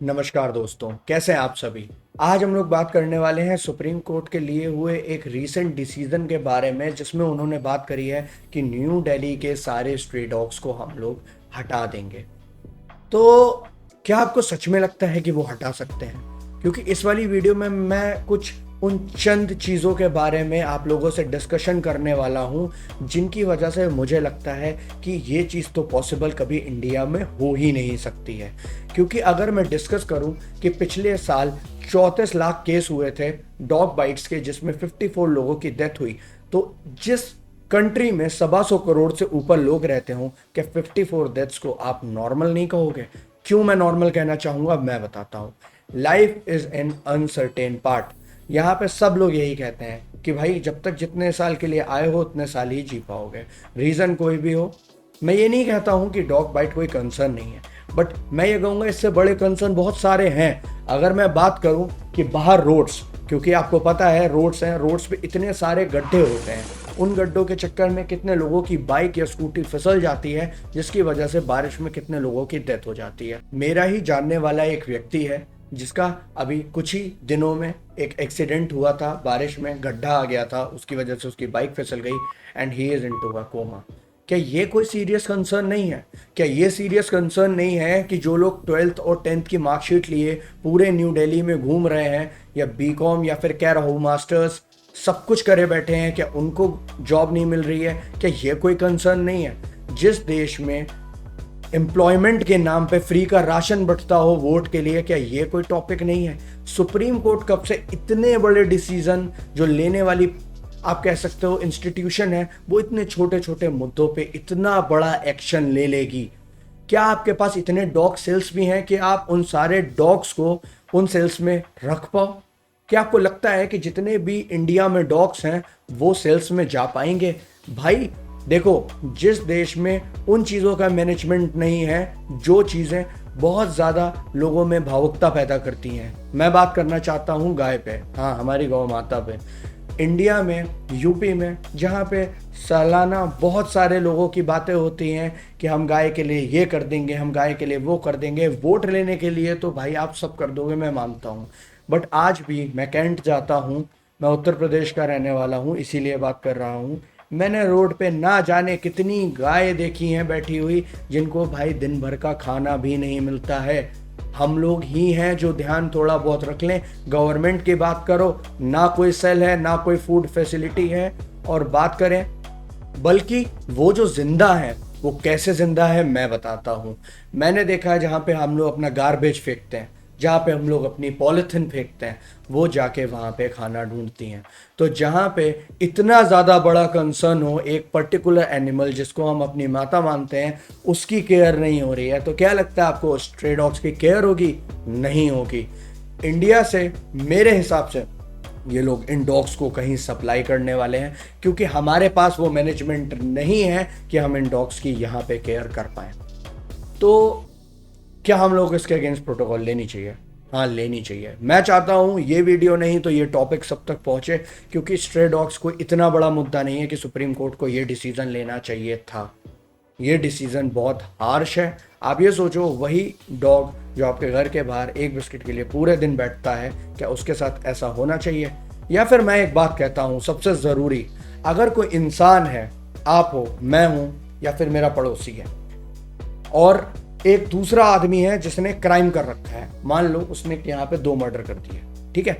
नमस्कार दोस्तों, कैसे हैं आप सभी। आज हम लोग बात करने वाले हैं सुप्रीम कोर्ट के लिए हुए एक रीसेंट डिसीजन के बारे में, जिसमें उन्होंने बात करी है कि न्यू दिल्ली के सारे स्ट्री डॉग्स को हम लोग हटा देंगे। तो क्या आपको सच में लगता है कि वो हटा सकते हैं? क्योंकि इस वाली वीडियो में मैं कुछ उन चंद चीज़ों के बारे में आप लोगों से डिस्कशन करने वाला हूं, जिनकी वजह से मुझे लगता है कि ये चीज़ तो पॉसिबल कभी इंडिया में हो ही नहीं सकती है। क्योंकि अगर मैं डिस्कस करूं कि पिछले साल 34 लाख केस हुए थे डॉग बाइट्स के, जिसमें 54 लोगों की डेथ हुई। तो जिस कंट्री में 125 करोड़ से ऊपर लोग रहते हों, क्या 54 डेथ्स को आप नॉर्मल नहीं कहोगे? क्यों मैं नॉर्मल कहना चाहूंगा, मैं बताता हूँ। Life is an uncertain part. यहाँ पे सब लोग यही कहते हैं कि भाई जब तक जितने साल के लिए आए हो उतने साल ही जी पाओगे, रीज़न कोई भी हो। मैं ये नहीं कहता हूँ कि डॉग बाइट कोई कंसर्न नहीं है, बट मैं ये कहूँगा इससे बड़े कंसर्न बहुत सारे हैं। अगर मैं बात करूँ कि बाहर रोड्स, क्योंकि आपको पता है रोड्स हैं, रोड्स पे इतने सारे गड्ढे होते हैं, उन गड्ढों के चक्कर में कितने लोगों की बाइक या स्कूटी फिसल जाती है, जिसकी वजह से बारिश में कितने लोगों की डेथ हो जाती है। मेरा ही जानने वाला एक व्यक्ति है जिसका अभी कुछ ही दिनों में एक एक्सीडेंट हुआ था, बारिश में गड्ढा आ गया था, उसकी वजह से उसकी बाइक फिसल गई and he is into a coma. क्या ये कोई सीरियस कंसर्न नहीं है? क्या ये सीरियस कंसर्न नहीं है कि जो लोग 12th और 10th की मार्कशीट लिए पूरे न्यू दिल्ली में घूम रहे हैं, या बीकॉम या फिर कह रहा हूँ मास्टर्स सब कुछ करे बैठे हैं, क्या उनको जॉब नहीं मिल रही है? क्या ये कोई कंसर्न नहीं है? जिस देश में एम्प्लॉयमेंट के नाम पे फ्री का राशन बंटता हो वोट के लिए, क्या ये कोई टॉपिक नहीं है? सुप्रीम कोर्ट कब से इतने बड़े डिसीजन जो लेने वाली आप कह सकते हो इंस्टीट्यूशन है, वो इतने छोटे छोटे मुद्दों पे इतना बड़ा एक्शन ले लेगी? क्या आपके पास इतने डॉग सेल्स भी हैं कि आप उन सारे डॉग्स को उन सेल्स में रख पाओ? क्या आपको लगता है कि जितने भी इंडिया में डॉग्स हैं वो सेल्स में जा पाएंगे? भाई देखो, जिस देश में उन चीज़ों का मैनेजमेंट नहीं है जो चीज़ें बहुत ज़्यादा लोगों में भावुकता पैदा करती हैं, मैं बात करना चाहता हूँ गाय पे, हाँ हमारी गौ माता पे। इंडिया में, यूपी में, जहाँ पे सालाना बहुत सारे लोगों की बातें होती हैं कि हम गाय के लिए ये कर देंगे, हम गाय के लिए वो कर देंगे, वोट लेने के लिए तो भाई आप सब कर दोगे, मैं मानता हूँ। बट आज भी मैं कैंट जाता हूँ, मैं उत्तर प्रदेश का रहने वाला हूँ इसीलिए बात कर रहा हूँ। मैंने रोड पे ना जाने कितनी गाय देखी हैं बैठी हुई, जिनको भाई दिन भर का खाना भी नहीं मिलता है। हम लोग ही हैं जो ध्यान थोड़ा बहुत रख लें। गवर्नमेंट की बात करो, ना कोई सेल है, ना कोई फूड फैसिलिटी है। और बात करें, बल्कि वो जो जिंदा है वो कैसे जिंदा है मैं बताता हूँ। मैंने देखा है जहाँ पे हम लोग अपना गार्बेज फेंकते हैं, जहाँ पे हम लोग अपनी पॉलिथीन फेंकते हैं, वो जाके वहाँ पे खाना ढूंढती हैं। तो जहाँ पे इतना ज़्यादा बड़ा कंसर्न हो एक पर्टिकुलर एनिमल जिसको हम अपनी माता मानते हैं, उसकी केयर नहीं हो रही है, तो क्या लगता है आपको स्ट्रे डॉग्स की केयर होगी? नहीं होगी। इंडिया से मेरे हिसाब से ये लोग इन डॉग्स को कहीं सप्लाई करने वाले हैं, क्योंकि हमारे पास वो मैनेजमेंट नहीं है कि हम इन डॉग्स की यहाँ पे केयर कर पाएँ। तो क्या हम लोग इसके अगेंस्ट प्रोटोकॉल लेनी चाहिए? हाँ लेनी चाहिए। मैं चाहता हूँ ये वीडियो नहीं तो ये टॉपिक सब तक पहुँचे, क्योंकि स्ट्रे डॉग्स को इतना बड़ा मुद्दा नहीं है कि सुप्रीम कोर्ट को ये डिसीजन लेना चाहिए था। ये डिसीजन बहुत हार्श है। आप ये सोचो, वही डॉग जो आपके घर के बाहर एक बिस्किट के लिए पूरे दिन बैठता है, क्या उसके साथ ऐसा होना चाहिए? या फिर मैं एक बात कहता हूँ सबसे ज़रूरी, अगर कोई इंसान है, आप हो, मैं हूँ, या फिर मेरा पड़ोसी है, और एक दूसरा आदमी है जिसने क्राइम कर रखा है, मान लो उसने यहाँ पे 2 मर्डर कर दिए, ठीक है?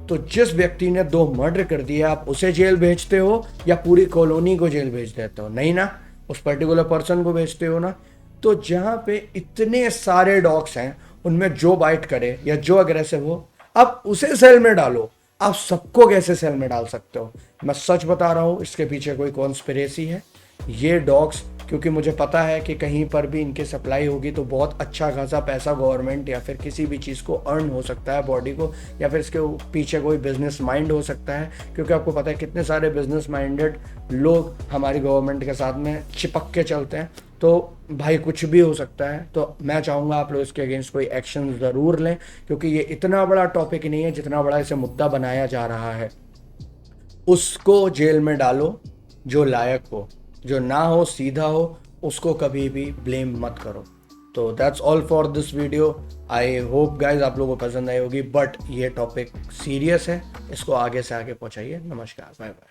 तो जिस व्यक्ति ने 2 मर्डर कर दिया, आप उसे जेल भेजते हो या पूरी कॉलोनी को जेल भेज देते हो? नहीं ना, उस पर्टिकुलर पर्सन को भेजते हो ना। तो जहाँ पे इतने सारे डॉग्स हैं, उनमें जो बाइट करे या जो अग्रेसिव हो, अब उसे सेल में डालो। आप सबको कैसे सेल में डाल सकते हो? मैं सच बता रहा हूँ, इसके पीछे कोई कॉन्स्पिरेसी है। ये डॉग्स, क्योंकि मुझे पता है कि कहीं पर भी इनकी सप्लाई होगी तो बहुत अच्छा खासा पैसा गवर्नमेंट या फिर किसी भी चीज़ को अर्न हो सकता है, बॉडी को, या फिर इसके पीछे कोई बिजनेस माइंड हो सकता है। क्योंकि आपको पता है कितने सारे बिजनेस माइंडेड लोग हमारी गवर्नमेंट के साथ में चिपक के चलते हैं। तो भाई कुछ भी हो सकता है। तो मैं चाहूँगा आप लोग इसके अगेंस्ट कोई एक्शन ज़रूर लें, क्योंकि ये इतना बड़ा टॉपिक नहीं है जितना बड़ा इसे मुद्दा बनाया जा रहा है। उसको जेल में डालो जो लायक हो, जो ना हो, सीधा हो, उसको कभी भी ब्लेम मत करो। तो that's all for this video. I hope guys आप लोगों को पसंद आई होगी, बट ये टॉपिक सीरियस है, इसको आगे से आगे पहुंचाइए। नमस्कार, बाय बाय।